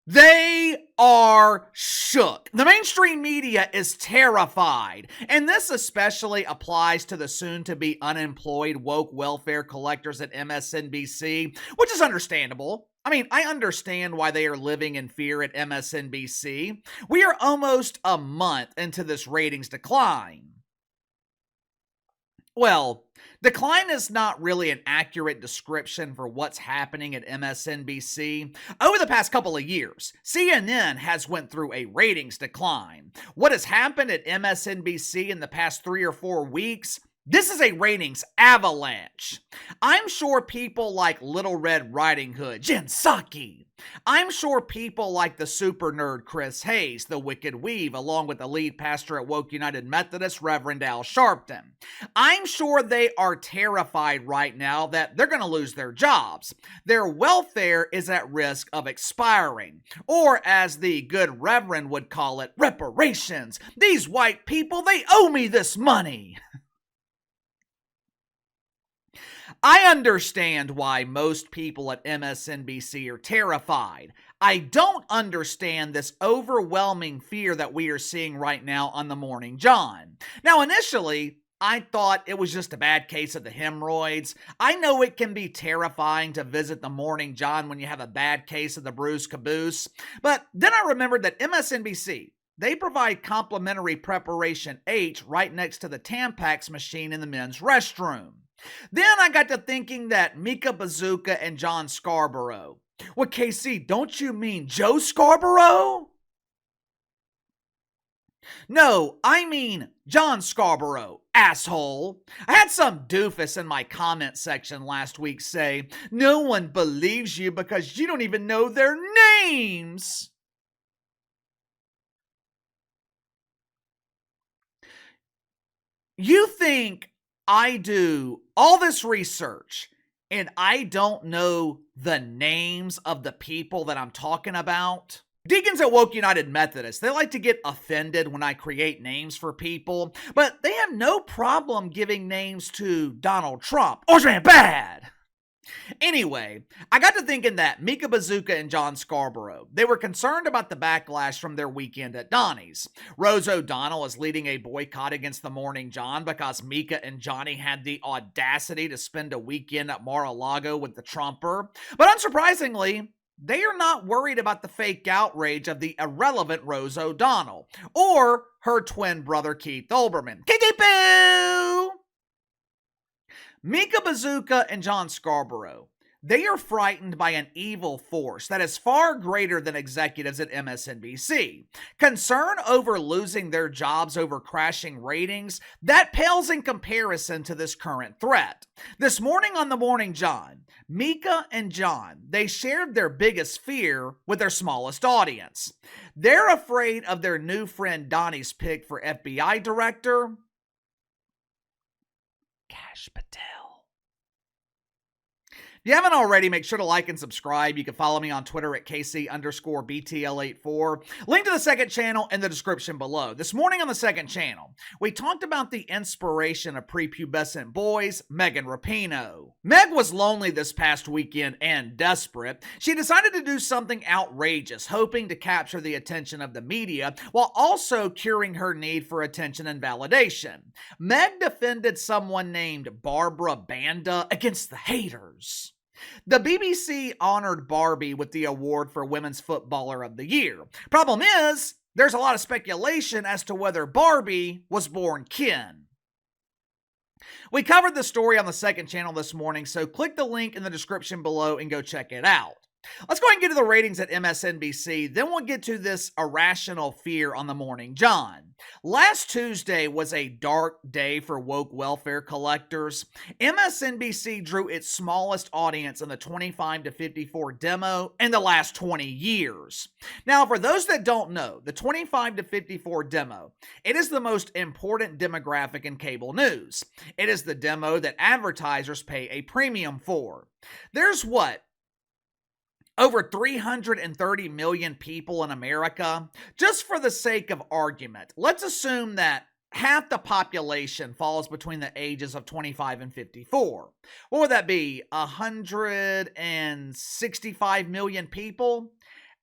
They are shook. The mainstream media is terrified, and this especially applies to the soon-to-be unemployed woke welfare collectors at MSNBC, which is understandable. I mean, I understand why they are living in fear at MSNBC. We are almost a month into this ratings decline. Well, decline is not really an accurate description for what's happening at MSNBC. Over the past couple of years, CNN has went through a ratings decline. What has happened at MSNBC in the past 3 or 4 weeks? This is a ratings avalanche. I'm sure people like Little Red Riding Hood, Jen Psaki. I'm sure people like the super nerd Chris Hayes, the Wicked Weave, along with the lead pastor at Woke United Methodist, Reverend Al Sharpton. I'm sure they are terrified right now that they're going to lose their jobs. Their welfare is at risk of expiring. Or as the good Reverend would call it, reparations. These white people, they owe me this money. I understand why most people at MSNBC are terrified. I don't understand this overwhelming fear that we are seeing right now on the Morning John. Now, initially, I thought it was just a bad case of the hemorrhoids. I know it can be terrifying to visit the Morning John when you have a bad case of the bruised caboose, but then I remembered that MSNBC, they provide complimentary preparation H right next to the Tampax machine in the men's restroom. Then I got to thinking that Mika Bazooka and John Scarborough. Well, KC, don't you mean Joe Scarborough? No, I mean John Scarborough, asshole. I had some doofus in my comment section last week say, no one believes you because you don't even know their names. You think I do all this research and I don't know the names of the people that I'm talking about? Deacons at Woke United Methodist, they like to get offended when I create names for people, but they have no problem giving names to Donald Trump. Orange Man bad! Anyway, I got to thinking that Mika Bazooka and John Scarborough, they were concerned about the backlash from their weekend at Donnie's. Rose O'Donnell is leading a boycott against the Morning John because Mika and Johnny had the audacity to spend a weekend at Mar-a-Lago with the Trumper. But unsurprisingly, they are not worried about the fake outrage of the irrelevant Rose O'Donnell or her twin brother Keith Olbermann. Kickity-poo! Mika Bazooka and John Scarborough, they are frightened by an evil force that is far greater than executives at MSNBC. Concern over losing their jobs over crashing ratings, that pales in comparison to this current threat. This morning on the Morning John, Mika and John, they shared their biggest fear with their smallest audience. They're afraid of their new friend Donnie's pick for FBI director, Kash Patel. If you haven't already, make sure to like and subscribe. You can follow me on Twitter at KC_BTL84. Link to the second channel in the description below. This morning on the second channel, we talked about the inspiration of prepubescent boys, Megan Rapinoe. Meg was lonely this past weekend and desperate. She decided to do something outrageous, hoping to capture the attention of the media while also curing her need for attention and validation. Meg defended someone named Barbara Banda against the haters. The BBC honored Barbie with the award for Women's Footballer of the Year. Problem is, there's a lot of speculation as to whether Barbie was born kin. We covered the story on the second channel this morning, so click the link in the description below and go check it out. Let's go ahead and get to the ratings at MSNBC, then we'll get to this irrational fear on the Morning John. Last Tuesday was a dark day for woke welfare collectors. MSNBC drew its smallest audience in the 25 to 54 demo in the last 20 years. Now, for those that don't know, the 25 to 54 demo, it is the most important demographic in cable news. It is the demo that advertisers pay a premium for. There's what? Over 330 million people in America. Just for the sake of argument, let's assume that half the population falls between the ages of 25 and 54. What would that be? 165 million people?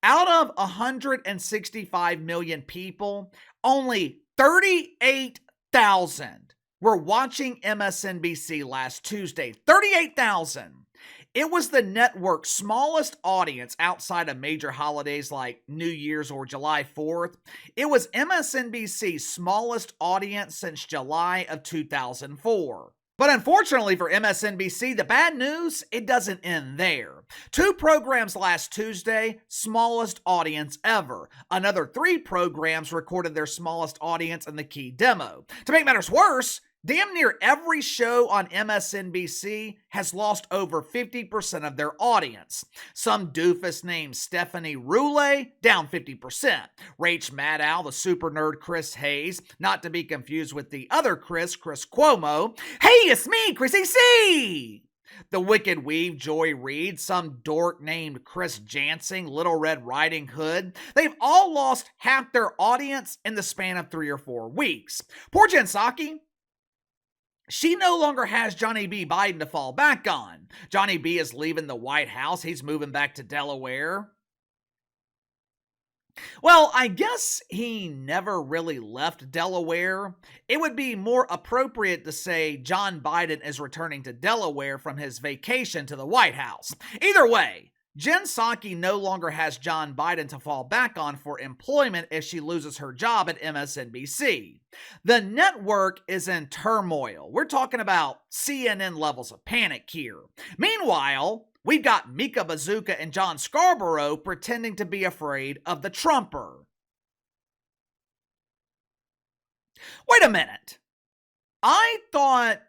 Out of 165 million people, only 38,000 were watching MSNBC last Tuesday. 38,000. It was the network's smallest audience outside of major holidays like New Year's or July 4th. It was MSNBC's smallest audience since July of 2004. But unfortunately for MSNBC, the bad news, it doesn't end there. 2 programs last Tuesday, smallest audience ever. Another 3 programs recorded their smallest audience in the key demo. To make matters worse, damn near every show on MSNBC has lost over 50% of their audience. Some doofus named Stephanie Roulet, down 50%. Rach Maddow, the super nerd Chris Hayes, not to be confused with the other Chris Cuomo. Hey, it's me, Chrissy C! The Wicked Weave, Joy Reid, some dork named Chris Jansing, Little Red Riding Hood. They've all lost half their audience in the span of 3 or 4 weeks. Poor Jen Psaki. She no longer has Johnny B. Biden to fall back on. Johnny B. is leaving the White House. He's moving back to Delaware. Well, I guess he never really left Delaware. It would be more appropriate to say John Biden is returning to Delaware from his vacation to the White House. Either way, Jen Psaki no longer has John Biden to fall back on for employment if she loses her job at MSNBC. The network is in turmoil. We're talking about CNN levels of panic here. Meanwhile, we've got Mika Bazooka and Joe Scarborough pretending to be afraid of the Trumper. Wait a minute. I thought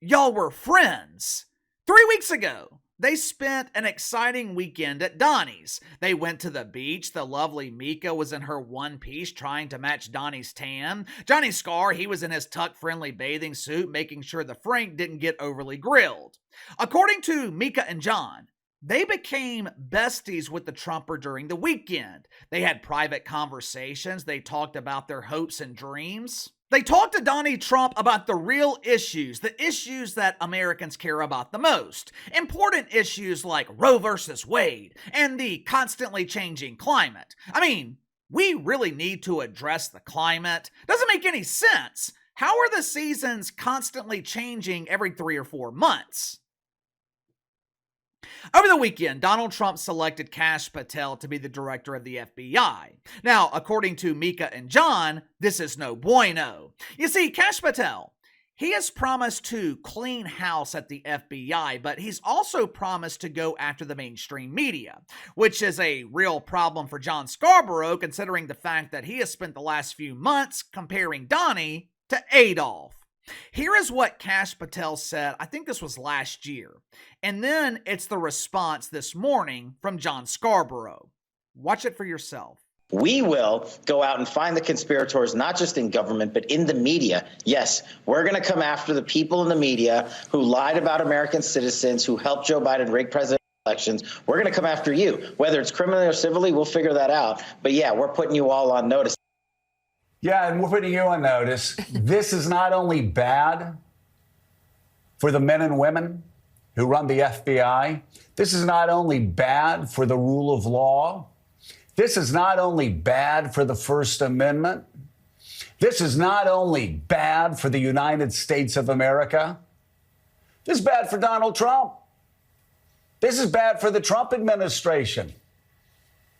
y'all were friends. 3 weeks ago, they spent an exciting weekend at Donnie's. They went to the beach. The lovely Mika was in her one piece trying to match Donnie's tan. Johnny Scar, he was in his tuck-friendly bathing suit, making sure the Frank didn't get overly grilled. According to Mika and John, they became besties with the Trumper during the weekend. They had private conversations. They talked about their hopes and dreams. They talked to Donnie Trump about the real issues, the issues that Americans care about the most. Important issues like Roe versus Wade and the constantly changing climate. I mean, we really need to address the climate. Doesn't make any sense. How are the seasons constantly changing every 3 or 4 months? Over the weekend, Donald Trump selected Kash Patel to be the director of the FBI. Now, according to Mika and John, this is no bueno. You see, Kash Patel, he has promised to clean house at the FBI, but he's also promised to go after the mainstream media, which is a real problem for Joe Scarborough, considering the fact that he has spent the last few months comparing Donnie to Adolf. Here is what Kash Patel said, I think this was last year. And then it's the response this morning from Joe Scarborough. Watch it for yourself. We will go out and find the conspirators, not just in government, but in the media. Yes, we're going to come after the people in the media who lied about American citizens, who helped Joe Biden rig presidential elections. We're going to come after you. Whether it's criminally or civilly, we'll figure that out. But yeah, we're putting you all on notice. Yeah, and we're putting you on notice. This is not only bad for the men and women who run the FBI. This is not only bad for the rule of law. This is not only bad for the First Amendment. This is not only bad for the United States of America. This is bad for Donald Trump. This is bad for the Trump administration.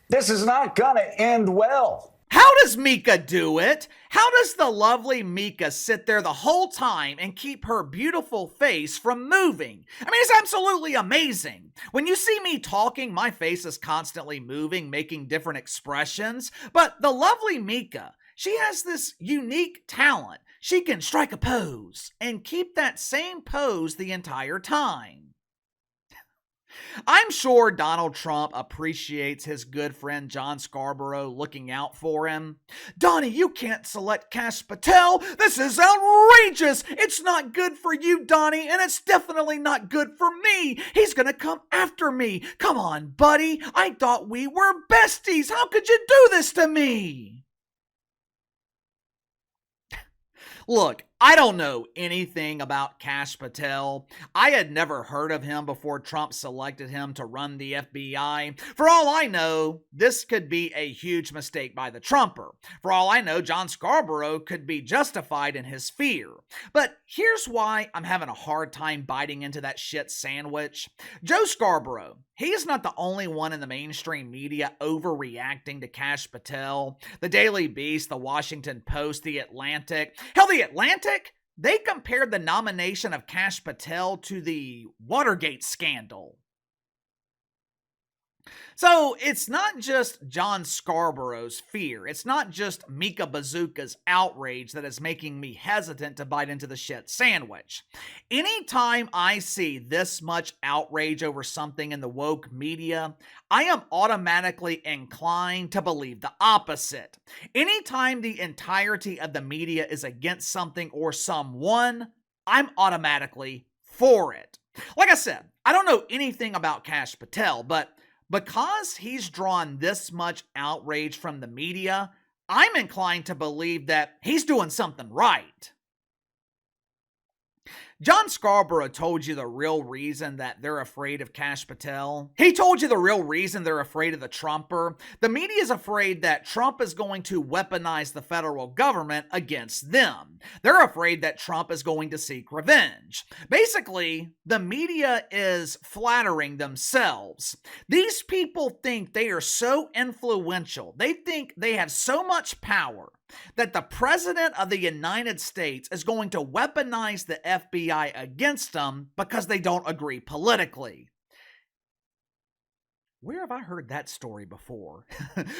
This is not going to end well. How does Mika do it? How does the lovely Mika sit there the whole time and keep her beautiful face from moving? I mean, it's absolutely amazing. When you see me talking, my face is constantly moving, making different expressions. But the lovely Mika, she has this unique talent. She can strike a pose and keep that same pose the entire time. I'm sure Donald Trump appreciates his good friend Joe Scarborough looking out for him. Donnie, you can't select Kash Patel. This is outrageous. It's not good for you, Donnie, and it's definitely not good for me. He's going to come after me. Come on, buddy. I thought we were besties. How could you do this to me? Look, I don't know anything about Kash Patel. I had never heard of him before Trump selected him to run the FBI. For all I know, this could be a huge mistake by the Trumper. For all I know, Joe Scarborough could be justified in his fear. But here's why I'm having a hard time biting into that shit sandwich. Joe Scarborough, he's not the only one in the mainstream media overreacting to Kash Patel. The Daily Beast, the Washington Post, the Atlantic. Hell, the Atlantic? They compared the nomination of Kash Patel to the Watergate scandal. So it's not just Joe Scarborough's fear. It's not just Mika Bazooka's outrage that is making me hesitant to bite into the shit sandwich. Anytime I see this much outrage over something in the woke media, I am automatically inclined to believe the opposite. Anytime the entirety of the media is against something or someone, I'm automatically for it. Like I said, I don't know anything about Kash Patel, but because he's drawn this much outrage from the media, I'm inclined to believe that he's doing something right. Joe Scarborough told you the real reason that they're afraid of Kash Patel. He told you the real reason they're afraid of the Trumper. The media is afraid that Trump is going to weaponize the federal government against them. They're afraid that Trump is going to seek revenge. Basically, the media is flattering themselves. These people think they are so influential. They think they have so much power that the President of the United States is going to weaponize the FBI against them because they don't agree politically. Where have I heard that story before?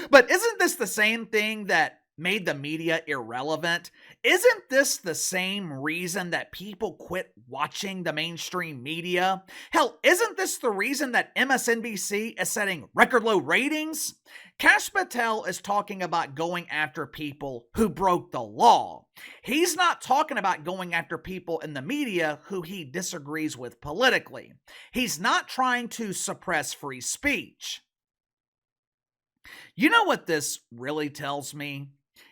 But isn't this the same thing that made the media irrelevant? Isn't this the same reason that people quit watching the mainstream media? Hell, isn't this the reason that MSNBC is setting record low ratings? Kash Patel is talking about going after people who broke the law. He's not talking about going after people in the media who he disagrees with politically. He's not trying to suppress free speech. You know what this really tells me?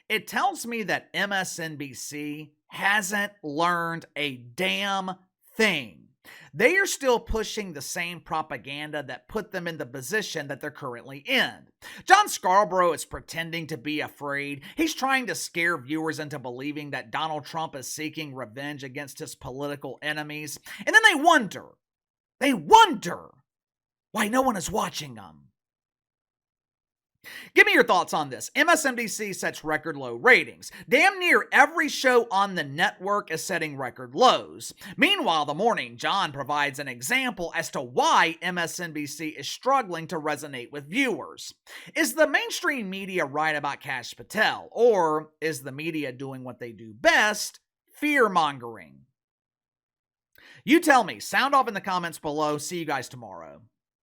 It tells me that MSNBC hasn't learned a damn thing. They are still pushing the same propaganda that put them in the position that they're currently in. Joe Scarborough is pretending to be afraid. He's trying to scare viewers into believing that Donald Trump is seeking revenge against his political enemies. And then they wonder why no one is watching them. Give me your thoughts on this. MSNBC sets record low ratings. Damn near every show on the network is setting record lows. Meanwhile, The Morning John provides an example as to why MSNBC is struggling to resonate with viewers. Is the mainstream media right about Kash Patel, or is the media doing what they do best, fear-mongering? You tell me. Sound off in the comments below. See you guys tomorrow.